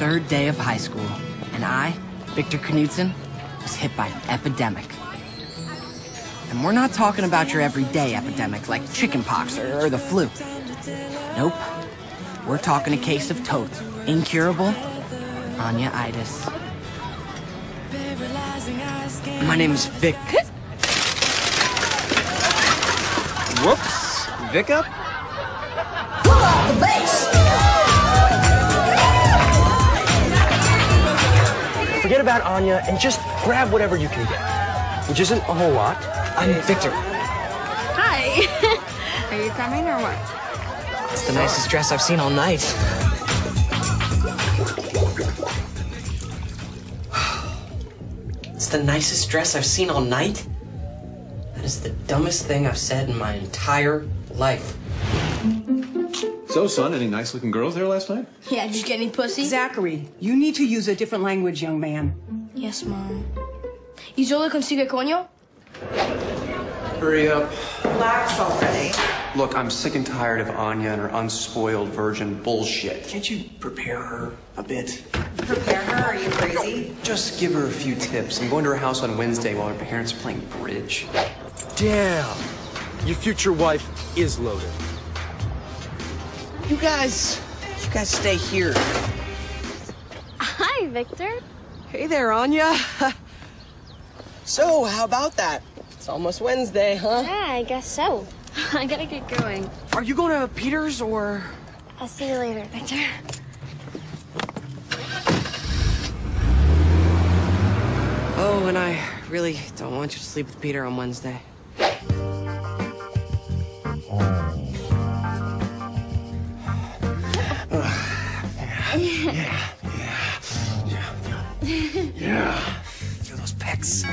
third day of high school, and I, Victor Knudsen, was hit by an epidemic. And we're not talking about your everyday epidemic like chickenpox or the flu. Nope. We're talking a case of totes. Incurable Anya-itis. My name is Vic. Whoops. Vic up? Pull off the bass! Forget about Anya and just grab whatever you can get, which isn't a whole lot. I'm Victor. Hi. Are you coming or what? It's the nicest dress I've seen all night. It's the nicest dress I've seen all night? That is the dumbest thing I've said in my entire life. So, son, any nice-looking girls there last night? Yeah, did you get any pussy? Zachary, you need to use a different language, young man. Yes, Mom. ¿Y solo consigue coño? Hurry up. Relax already. Look, I'm sick and tired of Anya and her unspoiled virgin bullshit. Can't you prepare her a bit? Prepare her? Are you crazy? Just give her a few tips. I'm going to her house on Wednesday while her parents are playing bridge. Damn. Your future wife is loaded. You guys stay here. Hi, Victor. Hey there, Anya. So, how about that? It's almost Wednesday, huh? Yeah, I guess so. I gotta get going. Are you going to Peter's or... I'll see you later, Victor. Oh, and I really don't want you to sleep with Peter on Wednesday. Yeah. Feel those pecs.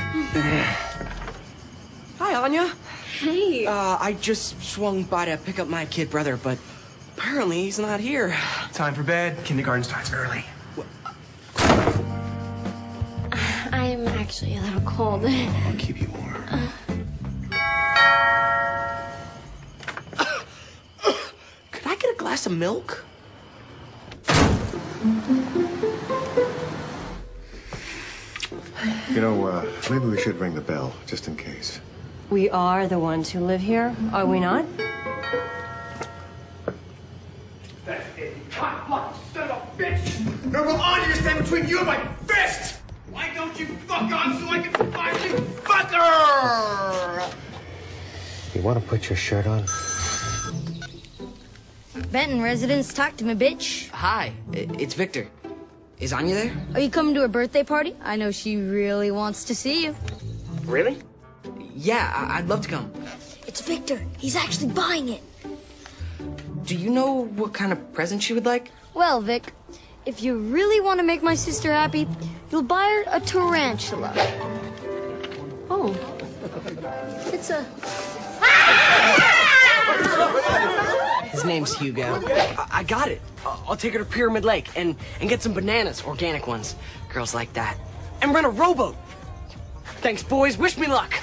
Hi, Anya. Hey. I just swung by to pick up my kid brother, but apparently he's not here. Time for bed. Kindergarten starts early. I'm actually a little cold. I'll keep you warm. Could I get a glass of milk? You know, maybe we should ring the bell, just in case. We are the ones who live here, are we not? That hot son of a bitch! No, well, Anya stand between you and my fist! Why don't you fuck on so I can finally fuck her? You want to put your shirt on? Benton residence, talk to me, bitch. Hi, it's Victor. Is Anya there? Are you coming to her birthday party? I know she really wants to see you. Really? Yeah, I'd love to come. It's Victor. He's actually buying it. Do you know what kind of present she would like? Well, Vic, if you really want to make my sister happy, you'll buy her a tarantula. Oh. It's a... His name's Hugo. I got it. I'll take her to Pyramid Lake and get some bananas, organic ones. Girls like that. And rent a rowboat. Thanks, boys. Wish me luck.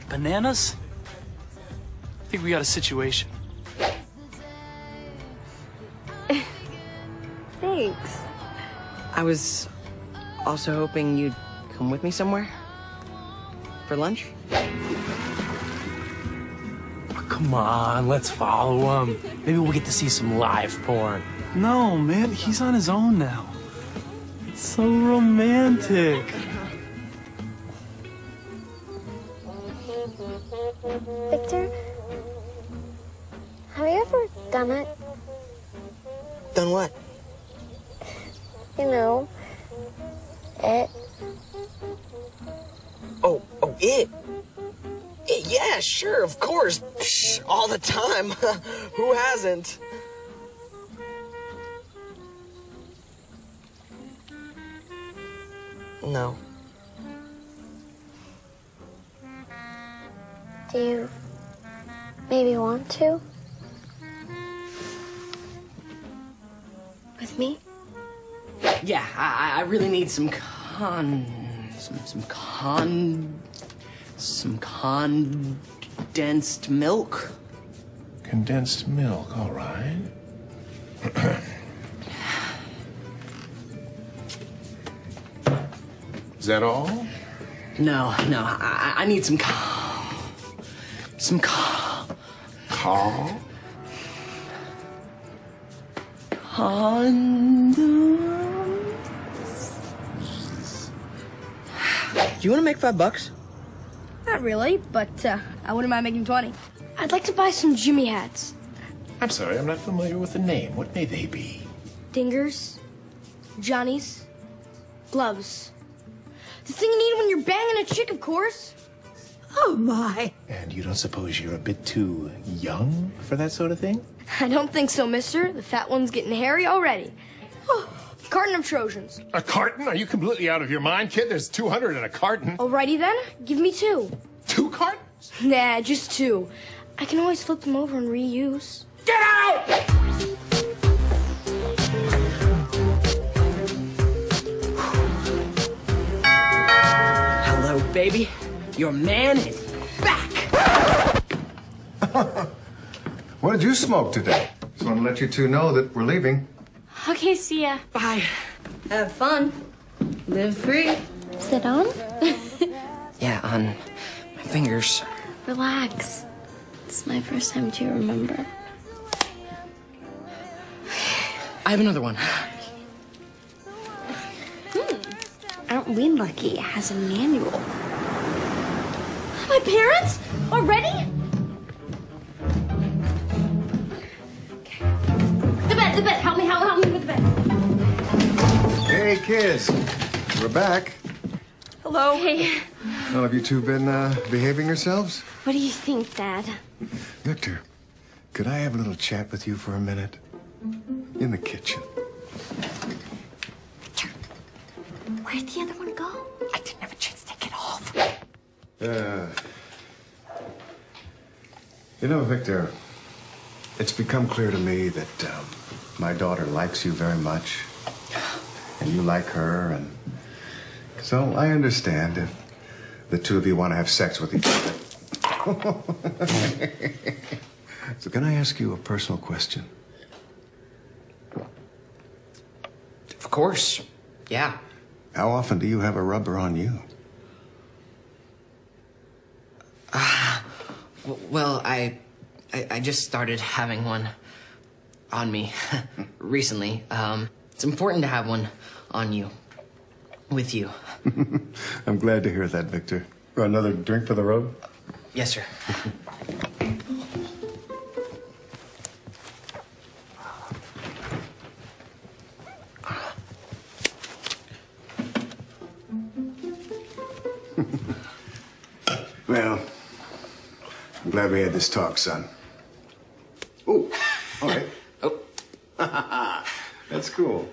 Bananas? I think we got a situation. Thanks. I was also hoping you'd come with me somewhere. For lunch? Come on, let's follow him. Maybe we'll get to see some live porn. No, man, he's on his own now. It's so romantic. Victor, have you ever done it? Done what? You know, it. Oh, it? Yeah, sure, of course. Psh, all the time. Who hasn't? No. Do you maybe want to? With me? Yeah, I really need some condensed milk. Condensed milk, all right. Is that all? No. I need some Carl? Do you want to make $5? Not really, but I wouldn't mind making 20. I'd like to buy some Jimmy hats. I'm sorry, I'm not familiar with the name. What may they be? Dingers, Johnnies, gloves. The thing you need when you're banging a chick, of course. Oh, my. And you don't suppose you're a bit too young for that sort of thing? I don't think so, mister. The fat one's getting hairy already. Carton of Trojans. A carton? Are you completely out of your mind, kid? There's 200 in a carton. Alrighty then, give me 2. 2 cartons? Nah, just 2. I can always flip them over and reuse. Get out! Hello, baby. Your man is back. What did you smoke today? Just want to let you two know that we're leaving. Okay, see ya. Bye. Have fun. Live free. Sit on? Yeah, on my fingers. Relax. It's my first time to remember. I have another one. Aren't we lucky it has a manual? My parents? Already? Okay. The bed. Help me with the bed. Hey, kids. We're back. Hello. Hey. Well, have you two been behaving yourselves? What do you think, Dad? Victor, could I have a little chat with you for a minute? In the kitchen. Victor, where'd the other one go? I didn't have a chance to take it off. You know, Victor, it's become clear to me that my daughter likes you very much, and you like her, and so I understand if the two of you want to have sex with each other. So can I ask you a personal question? Of course. Yeah. How often do you have a rubber on you? Well, I just started having one on me recently. It's important to have one on you. With you. I'm glad to hear that, Victor. Another drink for the road? Yes, sir. Well, I'm glad we had this talk, son. Oh, all right. Oh. That's cool.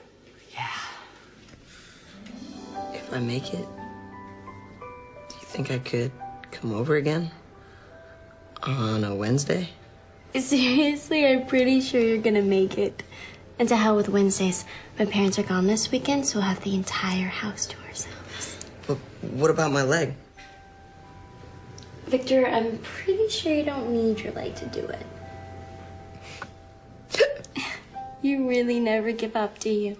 If I make it, do you think I could come over again? On a Wednesday? Seriously, I'm pretty sure you're gonna make it. And to hell with Wednesdays. My parents are gone this weekend, so we'll have the entire house to ourselves. But what about my leg? Victor, I'm pretty sure you don't need your leg to do it. You really never give up, do you?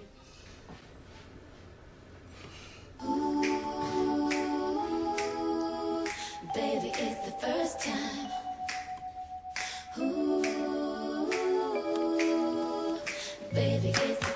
Baby, it's the first time. Ooh, baby, it's the